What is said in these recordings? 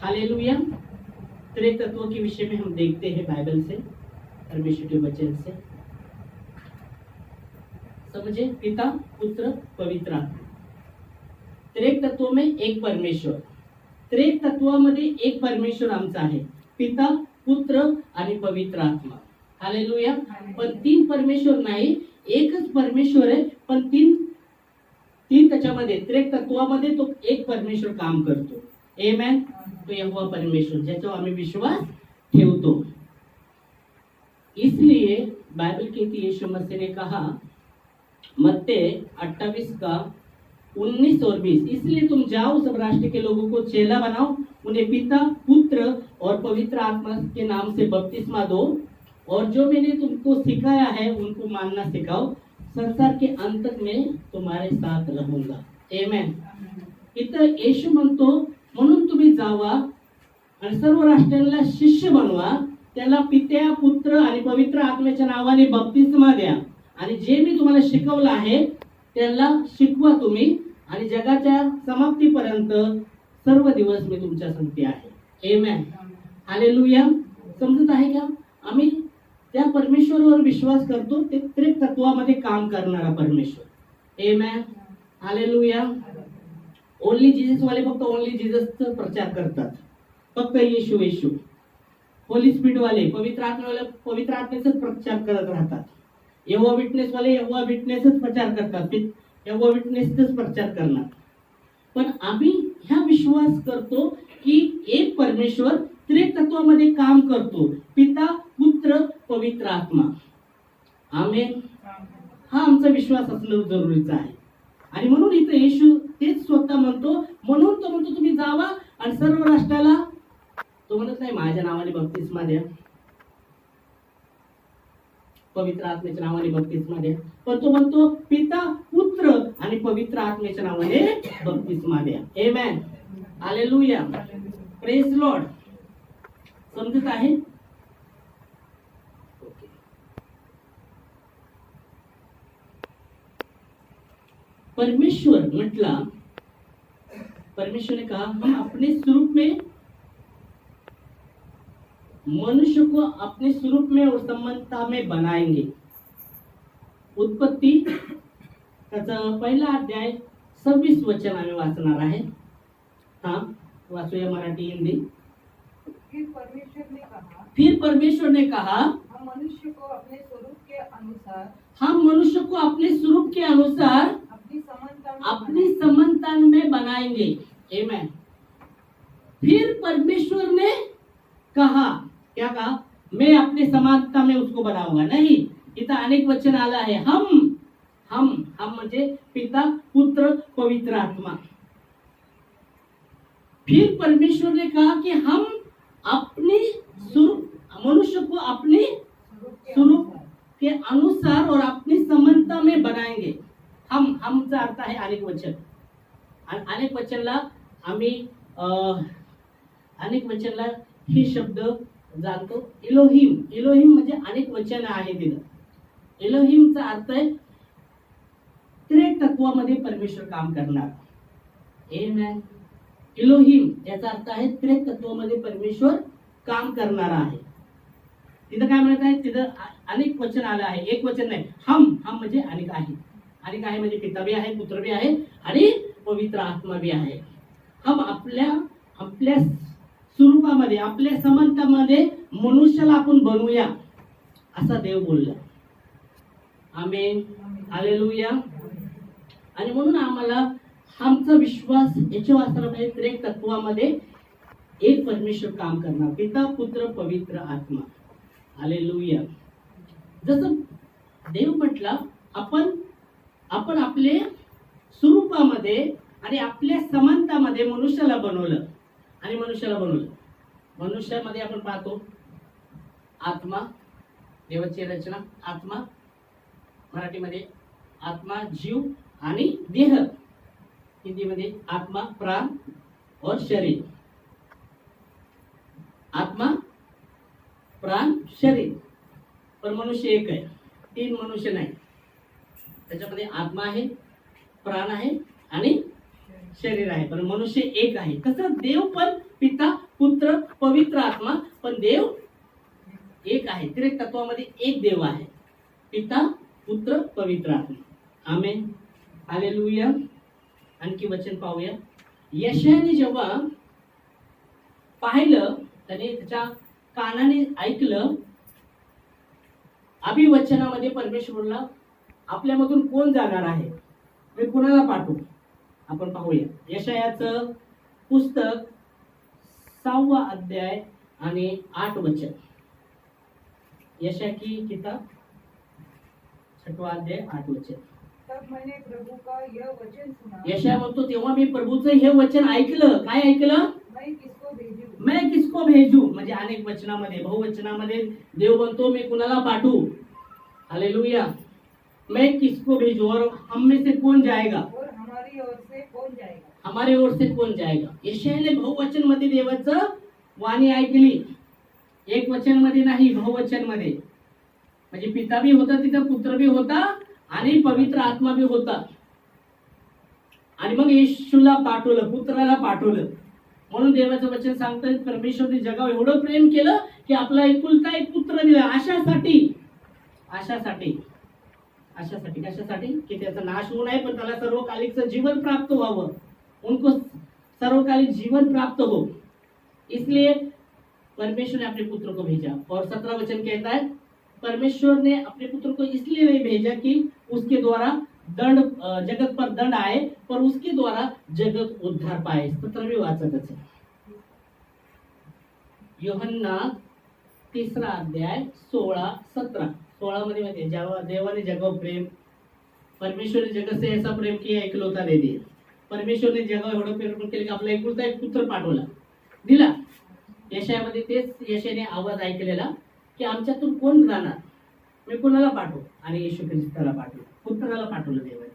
Hallelujah. त्रिएक तत्व के विषय में हम देखते हैं बाइबल से, परमेश्वर के वचन से। समझे, पिता पुत्र पवित्र आत्मा। त्रिएक तत्व में एक परमेश्वर, त्रिएक तत्वामध्ये एक परमेश्वर आमचा आहे, पिता पुत्र आणि पवित्र आत्मा। हालेलुया। पण तीन परमेश्वर नाही, एकच परमेश्वर आहे, पण तीन त्याच्यामध्ये त्रिएक तत्वामध्ये तो एक परमेश्वर काम करतो। आमेन। तो यहोवा परमेश्वर ज्याच्यावर आम्ही विश्वास ठेवतो। इसलिए बाइबल कहती है यीशु मसीह ने कहा मत्ती 28 का 19 और 20, इसलिए तुम जाओ सब राष्ट्र के लोगों को चेला बनाओ, उन्हें पिता पुत्र और पवित्र आत्मा के नाम से बपतिस्मा दो, और जो मैंने तुमको सिखाया है उनको मानना सिखाओ, संसार के अंत में तुम्हारे साथ रहूंगा। आमेन। इथं येशू म्हणतो म्हणून तुम्ही जावा आणि सर्व राष्ट्रांना शिष्य बनवा, त्याला पित्या पुत्र आणि पवित्र आत्म्याच्या नावाने बपतिस्मा द्या, आणि जे मी तुम्हाला शिकवलं आहे त्याला शिकवा तुम्ही, आणि जगाच्या समाप्तीपर्यंत सर्व दिवस मी तुमच्या संगती आहे। आमेन। हालेलुया। समजत आहे का? आम्ही त्या परमेश्वरावर विश्वास करतो, ते त्रिएक तत्वामध्ये काम करणारा परमेश्वर। आमेन। हालेलुया। ओनली जीसस वाले फक्त ओनली जीससचा प्रचार करतात, फक्त येशू येशू। होली स्पिरिट वाले, पवित्र आत्मेवाले पवित्र आत्म्याचाच प्रचार करत राहतात। यहोवा विटनेस वाले यहोवा विटनेसच प्रचार करतात, यहोवा विटनेसच प्रचार करणार। पण आम्ही ह्या विश्वास करतो की एक परमेश्वर त्रिएक तत्वामध्ये काम करतो, पिता पुत्र पवित्र आत्मा। आमेन। हा आमचा विश्वास असणं जरुरीचं आहे। आणि म्हणून इथं येशू तेच स्वतः म्हणतो, म्हणून तो म्हणतो तुम्ही जावा आणि सर्व राष्ट्राला, तो म्हणत नाही माझ्या नावाने बपतिस्मा द्या, पवित्र आत्म्याच्या नावाने बपतिस्मा द्या, पण तो म्हणतो पिता पुत्र आणि पवित्र आत्म्याच्या नावाने बपतिस्मा द्या। आमेन। हालेलुया। Praise Lord. समजत आहे? परमेश्वर म्हटला, परमेश्वर ने कहा हम अपने स्वरूप में, मनुष्य को अपने स्वरूप में और समानता में बनाएंगे। उत्पत्ती त्याचा पहिला अध्याय 26 वचन आम्ही वाचणार आहे। हा वाचूया मराठी हिंदी। फिर परमेश्वर ने कहा, फिर परमेश्वर ने कहा हम मनुष्य को अपने स्वरूप के अनुसार, हम मनुष्य को अपने स्वरूप के अनुसार अपनी समानता में बनाएंगे। आमेन। फिर परमेश्वर ने कहा, क्या कहा? मैं अपने समानता में उसको बनाऊंगा। नहीं, इथं अनेक वचन आलं आहे। हम म्हणजे पिता पुत्र पवित्र आत्मा। फिर परमेश्वर ने कहा कि हम अपने मनुष्य को अपने स्वरूप के अनुसार और अपनी समानता में बनाएंगे। हमचा अर्थ आहे अनेक वचन, आणि अनेक वचनला आम्ही अनेक वचनला ही शब्द जाणतो। इलोहिम म्हणजे अनेक वचन आहे तिथं। इलोहिमचा अर्थ आहे त्रिएक तत्वामध्ये परमेश्वर काम करणार। आमेन। इलोहिम याचा अर्थ आहे त्रिएक तत्वामध्ये परमेश्वर काम करणारा आहे। तिथं काय म्हणत आहे? तिथं अनेक वचन आलं आहे, एक वचन नाही। हम म्हणजे अनेक आहे, अनेक आहे म्हणजे पिता भी आहे, पुत्र भी आहे आणि पवित्र आत्मा भी आहे। हम आपल्या स्वरूपामध्ये, आपल्या समानतामध्ये मनुष्याला आपण बनवूया असा देव बोलला। आमेन। हालेलुया। आणि म्हणून आम्हाला आमचा विश्वास याच्यावर असला पाहिजे, त्रिएक तत्वामध्ये एक परमेश्वर काम करणार, पिता पुत्र पवित्र आत्मा। हालेलुया। जसं देव म्हटला, आपण आपले स्वरूपामध्ये आणि आपल्या समानतामध्ये मनुष्याला बनवलं, आणि मनुष्यामध्ये आपण पाहतो आत्मा, देवाची रचना, आत्मा मराठीमध्ये आत्मा, जीव आणि देह, हिंदीमध्ये आत्मा, प्राण और शरीर। आत्मा प्राण शरीर, पण मनुष्य एक आहे, तीन मनुष्य नाही। त्याच्यामध्ये आत्मा आहे, प्राण आहे आणि शरीर आहे, पण मनुष्य एक आहे। तसं देव पण पिता पुत्र पवित्र आत्मा, पण देव एक आहे. त्रिएक तत्वामध्ये एक देव आहे, पिता पुत्र पवित्र आत्मा. आमेन, हालेलुया. आणखी वचन पाहूया. यशायाने जेव्हा पाहिलं, त्याने त्याच्या कानाने ऐकलं, अभिवचनामध्ये परमेश्वर बोलला, आपल्यामधून कोण जाणार आहे, मी कोणाला पाठवू. आपण पाहूया यशायाचं पुस्तक 6 अध्याय आणि 8 वचन. यशाया की किताब 6 अध्याय 8 वचन. तब मैंने प्रभु का यह वचन सुना, यशाया म्हणतो, तेव्हा मी प्रभूचं हे वचन ऐकलं. काय ऐकलं? मैं किसको भेजूं, मैं किसको भेजू. म्हणजे अनेक वचनामध्ये, बहुवचनामध्ये देव म्हणतो, मी कुणाला पाठवू. हालेलुया. मैं किसको भेजू और हम में से कौन जाएगा, और हमारी ओर से कौन जाएगा. हमारे ओर से कौन जाएगा. यशायाने बहुवचन मध्ये देवाचं वाणी ऐकली, एक वचन मध्ये नाही, बहुवचन मध्ये. म्हणजे पिता बी होता तिथं, पुत्र बी होता आणि पवित्र आत्मा बी होता. आणि मग येशूला पाठवलं, पुत्राला पाठवलं. म्हणून देवाचं वचन सांगतं, परमेश्वरने जगावर एवढं प्रेम केलं की आपला एकुलता एक पुत्र दिला. अशासाठी कशासाठी की त्याचा नाश होऊ नये, पण त्याला सर्वकालिक जीवन प्राप्त व्हावं. उनको सर्वकालिक जीवन प्राप्त हो, इसलिए परमेश्वर ने अपने पुत्र को भेजा. और 17 वचन कहता है, परमेश्वर ने अपने पुत्र को इसलिए नहीं भेजा कि उसके द्वारा दंड, जगत पर दंड आए, पर उसके द्वारा जगत उद्धार पाए. 17वीं वाचत. योहन्ना 3 अध्याय 16-17. 16 मध्ये माहिती, जेव्हा देवाने जगावर प्रेम, परमेश्वर ने जगत से ऐसा प्रेम किया, एकलौता दे दिया. परमेश्वर ने जगावर एवढं प्रेम केलं की आपला एकुलता एक पुत्र पाठवला, दिला. यशायामध्ये तेच यशाने आवाज ऐकलेला की आमच्यातून कोण जाणार, मी कोणाला पाठवू. आणि येशू ख्रिस्ताला पाठवलं, पुत्राला पाठवलं देवाने.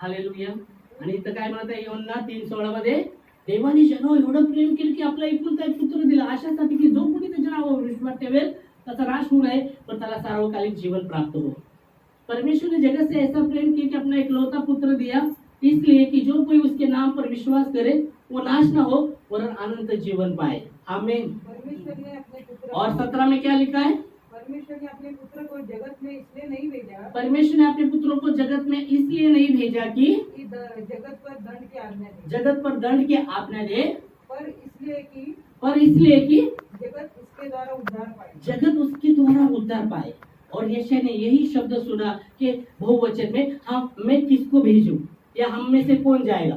हालेलुया. आणि इथं काय म्हणत आहे योहन्ना 3:16 मध्ये, देवाने जगावर एवढं प्रेम केलं की आपला एकुलता एक पुत्र दिला, अशासाठी की जो कोणी त्याच्या नावावर विश्वास ठेवेल त्याचा नाश होऊ नये, पण त्याला सार्वकालिक जीवन प्राप्त हो. परमेश्वर ने जगत से ऐसा प्रेम किया कि अपना इकलौता पुत्र दिया, इसलिए कि जो कोई उसके नाम पर विश्वास करे वो नाश न हो वरन अनंत जीवन पाए. आमीन. परमेश्वर ने अपने पुत्र और 17 में क्या लिखा है, परमेश्वर ने अपने पुत्र को जगत में इसलिए नहीं भेजा, परमेश्वर ने अपने पुत्रों को जगत में इसलिए नहीं भेजा कि जगत पर दंड की आज्ञा दे, जगत पर दंड की आज्ञा दे, पर इसलिए कि जगत उसके द्वारा उद्धार पाए. जगत उसके द्वारा उद्धार पाए. और यशाया ने यही शब्द सुना कि बहुवचन में, हाँ मैं किसको भेजूं या हम में से कौन जाएगा.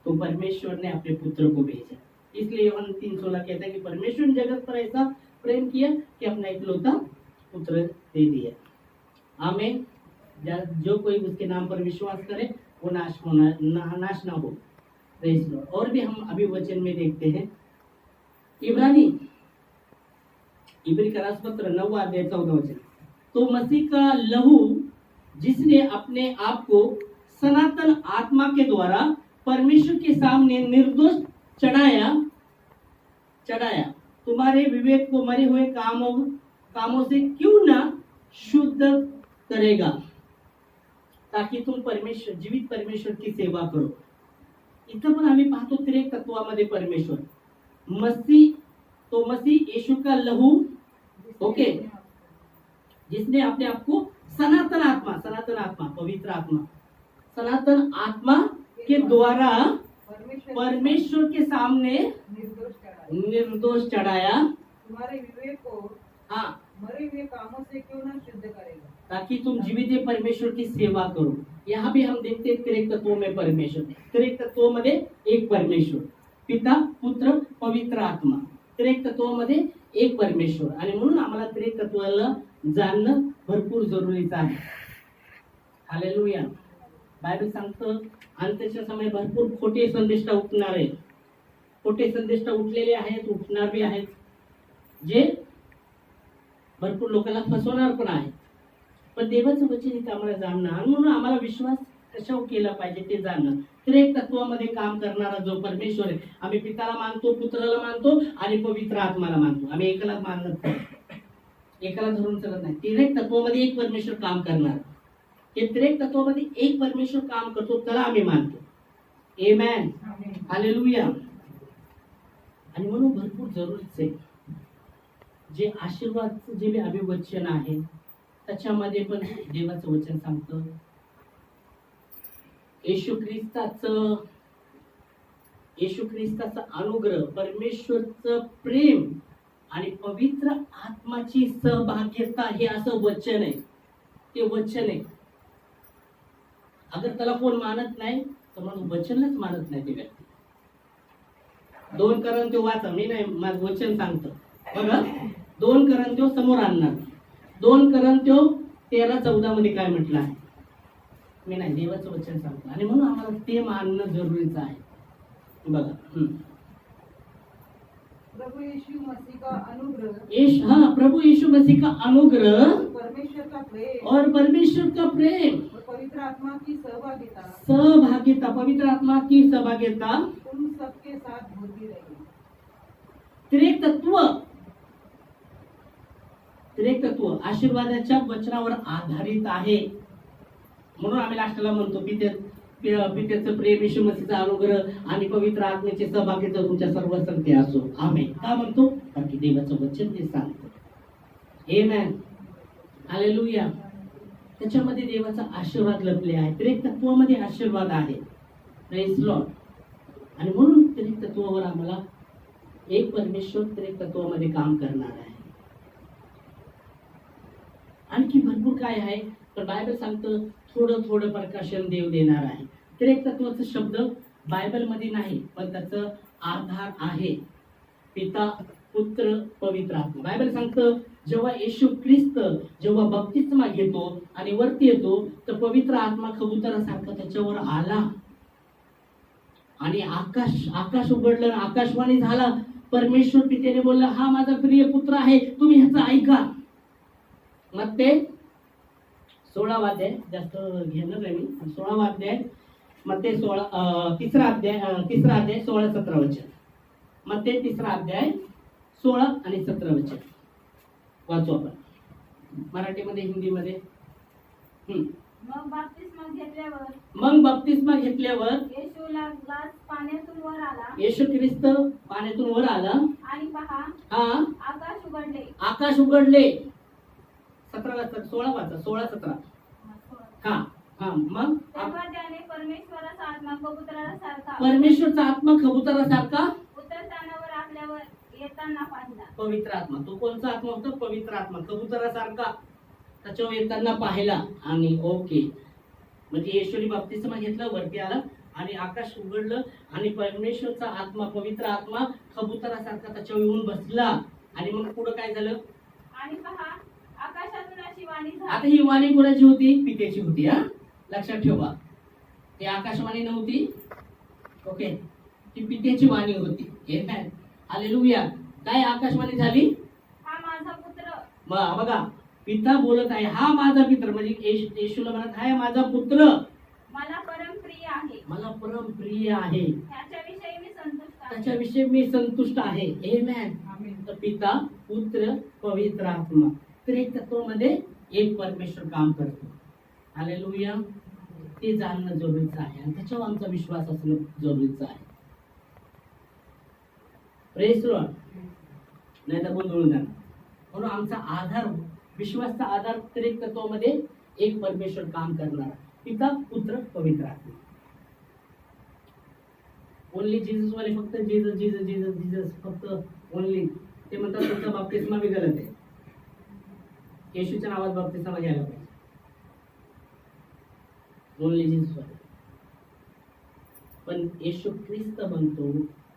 तो परमेश्वर ने अपने पुत्र को भेजा. इसलिए यूहन्ना 3:16 कहता है कि परमेश्वर ने जगत पर ऐसा प्रेम किया कि अपना इकलौता पुत्र दे दिया. आमीन. जो कोई उसके नाम पर विश्वास करे वो नाश ना हो. Praise Lord. और भी हम अभी वचन में देखते हैं, इब्री का रासपत्र 9 अध्याय 14 वचन. तो मसीह का लहू जिसने अपने आप को सनातन आत्मा के द्वारा परमेश्वर के सामने निर्दोष चढ़ाया तुम्हारे विवेक को मरे हुए कामों से क्यों ना शुद्ध करेगा, ताकि तुम जीवित परमेश्वर की सेवा करो. इथं पण आम्ही पाहतो त्रिएक तत्वामध्ये परमेश्वर, मसीह यीशु का लहू, ओके, जिसने अपने आप को सनातन आत्मा पवित्र आत्मा, सनातन आत्मा के द्वारा परमेश्वर के सामने निर्दोष चढ़ाया, तुम्हारे विवेक को हाँ मरे हुए कामों से क्यों ना शुद्ध करेगा, ताकि तुम जीवित परमेश्वर की सेवा करो. यहाँ भी हम देखते हैं त्रिएक तत्वों में परमेश्वर, त्रिएक तत्वों मध्ये एक परमेश्वर, पिता पुत्र पवित्र आत्मा, त्रिएक तत्वामध्ये एक परमेश्वर. आणि म्हणून आम्हाला त्रिएक तत्वाला जाणणं भरपूर जरुरीचं आहे. हालेलुया. बायबल सांगतं अंत्यच्या समय भरपूर खोटे संदेष्टा उठणार आहेत. खोटे संदेष्टा उठलेले आहेत, उठणार बी आहेत, जे भरपूर लोकांना फसवणार पण आहेत. पण देवाचं वचन इथं आम्हाला जाणणं, आणि म्हणून आम्हाला विश्वास कशावर केला पाहिजे ते जाणणं. त्रिएक तत्वामध्ये काम करणारा जो परमेश्वर आहे, आम्ही पिताला मानतो, पुत्राला मानतो आणि पवित्र आत्माला मानतो. आम्ही एकाला मानत नाही, एकाला धरून चालत नाही. त्रिएक तत्वामध्ये एक परमेश्वर काम करणार, हे त्रिएक तत्वामध्ये एक परमेश्वर काम करतो, त्याला आम्ही मानतो. आमेन. हालेलुया. आणि म्हणून भरपूर जरुरीच आहे. जे आशीर्वाद जे अभिवचन आहे त्याच्यामध्ये पण देवाचं वचन सांगतं येशू ख्रिस्ताचा अनुग्रह, परमेश्वरचं प्रेम आणि पवित्र आत्माची सहभाग्यता हे असं वचन आहे. ते वचन आहे. अगर त्याला कोण मानत नाही तर मग वचनच मानत नाही ते व्यक्ती. 2 करंत्यो वाचा, मी नाही माझं वचन सांगतं बघा. 2 करंत्यो समोर आणणार. 2 करंत्यो 13-14 मध्ये काय म्हटलं आहे, मी नाही देवाचं वचन सांगतो. आणि म्हणून आम्हाला ते मानणं जरुरीचं आहे. बघा प्रभु यीशु मसीह का अनुग्रह प्रभु यीशु मसीह का अनुग्रह परमेश्वर का प्रेम और परमेश्वर का प्रेम और पवित्र आत्मा की सहभागिता पवित्र आत्मा की सहभागिता तुम सबके साथ होती रही. त्रिएकत्व आशीर्वादाच्या वचनावर आधारित आहे. म्हणून आम्ही लास्टला म्हणतो पित्याचं प्रेम, येशू मसीहचा अनुग्रह आणि पवित्र आत्म्याची सहभागिता तुमच्या सर्व संगती असो. आमेन. का म्हणतो? कारण की देवाचं वचन ते सांगतं. आमेन. हालेलुया. त्याच्यामध्ये देवाचा आशीर्वाद लपले आहे. त्रिएकत्वामध्ये आशीर्वाद आहे. Praise Lord. आणि म्हणून त्रिएकत्वावर आम्हाला एक परमेश्वर त्रिएकत्वामध्ये काम करणार आहे. आणखी भरपूर काय आहे तर बायबल सांगतं थोडं प्रकाशन देव देणार आहे. त्रिएकत्वाचा शब्द बायबलमध्ये नाही पण त्याचं आधार आहे पिता, पुत्र, पवित्र आत्मा. बायबल सांगतं जेव्हा येशू ख्रिस्त जेव्हा बप्तिस्मा घेतो आणि वरती येतो तर पवित्र आत्मा कबुतरासारखा त्याच्यावर आला आणि आकाश उघडलं, आकाशवाणी झाला. परमेश्वर पित्याने बोलला, हा माझा प्रिय पुत्र आहे, तुम्ही ह्याचं ऐका. मग ते 16 अध्याय, जास्त घेणार नाही मी, 16 अध्याय मग ते 3रा अध्याय 16-17 वचन. मग ते 3रा अध्याय 16 आणि 17 वचन वाचू आपण मराठीमध्ये, हिंदीमध्ये. मग बप्तिस्मा घेतल्यावर येशू ख्रिस्त पाण्यातून वर आला आणि पहा आकाश उघडले. 16 वाचा, 16-17. मग त्याने परमेश्वराचा आत्मा कबुतरासारखा उतरतानावर आपल्यावर येताना पाहिला. पवित्र आत्मा, तो कोणचा आत्मा होता? पवित्र आत्मा कबुतरासारखा त्याच्यावर येताना पाहिला. आणि ओके, म्हणजे येशूने बप्तिस्मा घेतला, वरती आला आणि आकाश उघडलं आणि परमेश्वरचा आत्मा, पवित्र आत्मा कबुतरासारखा त्याच्यावर येऊन बसला. आणि मग पुढे काय झालं? आणि पहा आकाशातून अशी वाणी झाली. आता ही वाणी कोणाची होती? पित्याची होती. लक्षात ठेवा, ती आकाशवाणी नव्हती. ओके, ती पित्याची वाणी होती. हालेलुया. काय आकाशवाणी झाली? हा माझा पुत्र. बघा, पिता बोलत आहे, हा माझा पुत्र, म्हणजे येशूला म्हणत आहे माझा पुत्र मला परमप्रिय आहे, मला परमप्रिय आहे, त्याच्याविषयी मी संतुष्ट आहे. आमेन. तर पिता, पुत्र, पवित्र आत्मा त्रिएकत्वामध्ये एक परमेश्वर काम करतो. हालेलुया. ते जाणणं जरुरीचं आहे आणि त्याच्यावर आमचा विश्वास असणं जरुरीचं आहे. Praise Lord. नाही तर गोंधळून जाणार. म्हणून आमचा आधार, विश्वासचा आधार त्रिएकत्वामध्ये एक परमेश्वर काम करणार, पिता, पुत्र, पवित्र आत्मा. ओनली जीसस वाले फक्त जीसस जीसस जीसस जीसस फक्त ओनली ते म्हणतात तुमचा बाप्तिस्मा बी गलत आहे. येशूच्या नावात बाप्तिस्मा घ्यायला पाहिजे. ओनली जीसस वाले. पण येशू ख्रिस्त म्हणतो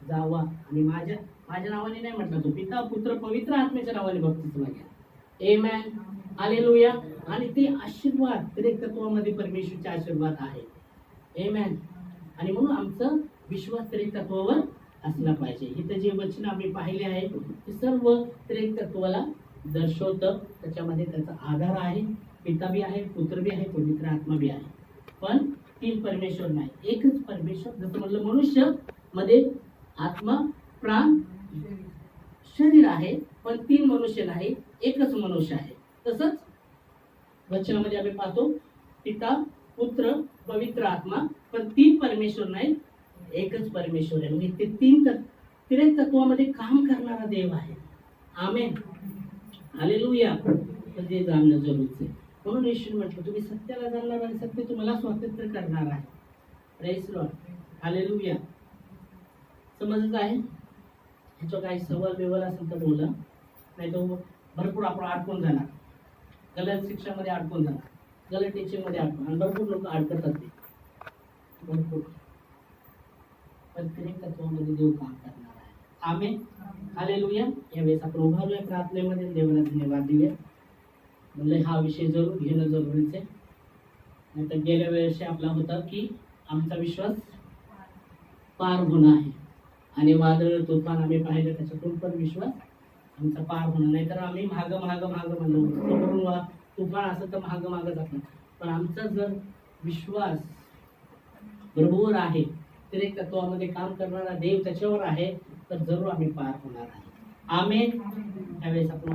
जावा आणि माझ्या नावाने नाही म्हटलं, तो पिता, पुत्र, पवित्र आत्म्याच्या नावाने बाप्तिस्मा घ्या. आमेन. हालेलुया. आणि ते आशीर्वाद त्रिएकत्वामध्ये परमेश्वरचे आशीर्वाद आहे. आमेन. आणि म्हणून आमचं विश्वास त्रिएकत्वावर असला पाहिजे. इथं जे वचन आम्ही पाहिले आहे ते सर्व त्रिएकत्वाला दर्शवतं. त्याच्यामध्ये त्याचा आधार आहे. पिता बी आहे, पुत्र बी आहे, पवित्र आत्मा बी आहे. पण 3 परमेश्वर नाही, एकच परमेश्वर. जसं म्हणलं मनुष्य मध्ये आत्मा, प्राण, शरीर आहे, पण 3 मनुष्य नाही, एकच मनुष्य आहे. तसंच वचनामध्ये आम्ही पाहतो पिता, पुत्र, पवित्र आत्मा, पण 3 परमेश्वर नाही, एकच परमेश्वर आहे. म्हणजे ते त्रिएक तत्वामध्ये काम करणारा देव आहे. आमेन, हालेलुया. तर ते जाणणं जरूरच आहे. म्हणून येशूने म्हटलं तुम्ही सत्याला जाणणार आणि सत्य तुम्हाला स्वातंत्र्य करणार आहे. Praise Lord, hallelujah. समजत आहे? ह्याचं काही सवाल बिवाल असेल तर बोला, नाही तर भरपूर आपण अडकून जाणार. गलत शिक्षामध्ये अडकून जाणार, गलत टीचिंग मध्ये अडकून, आणि भरपूर लोक अडकतात ते भरपूर. पण त्रिएक तत्वामध्ये देव काम करणार आहे. आमेन, हालेलुया. यावेळेस आपण उभारूया प्रार्थनेमध्ये, देवाला धन्यवाद देऊया. म्हणलं हा विषय जरूर घेणं जरुरीच आहे. नाही तर गेल्या वेळेस आपला होता की आमचा विश्वास पार होणं आहे, आणि वादळ तुफान आम्ही पाहिलं त्याच्यातून पण विश्वास आमचा पार होणं. नाही तर आम्ही माग म्हणलो समोरून तुफान असं तर माग जात नाही. पण आमचा जर विश्वास प्रभूवर आहे, त्रिएक तत्वामध्ये काम करणारा देव त्याच्यावर आहे, तर जरूर आम्ही पार होणार आहे. आमेन. त्यावेळेस आपण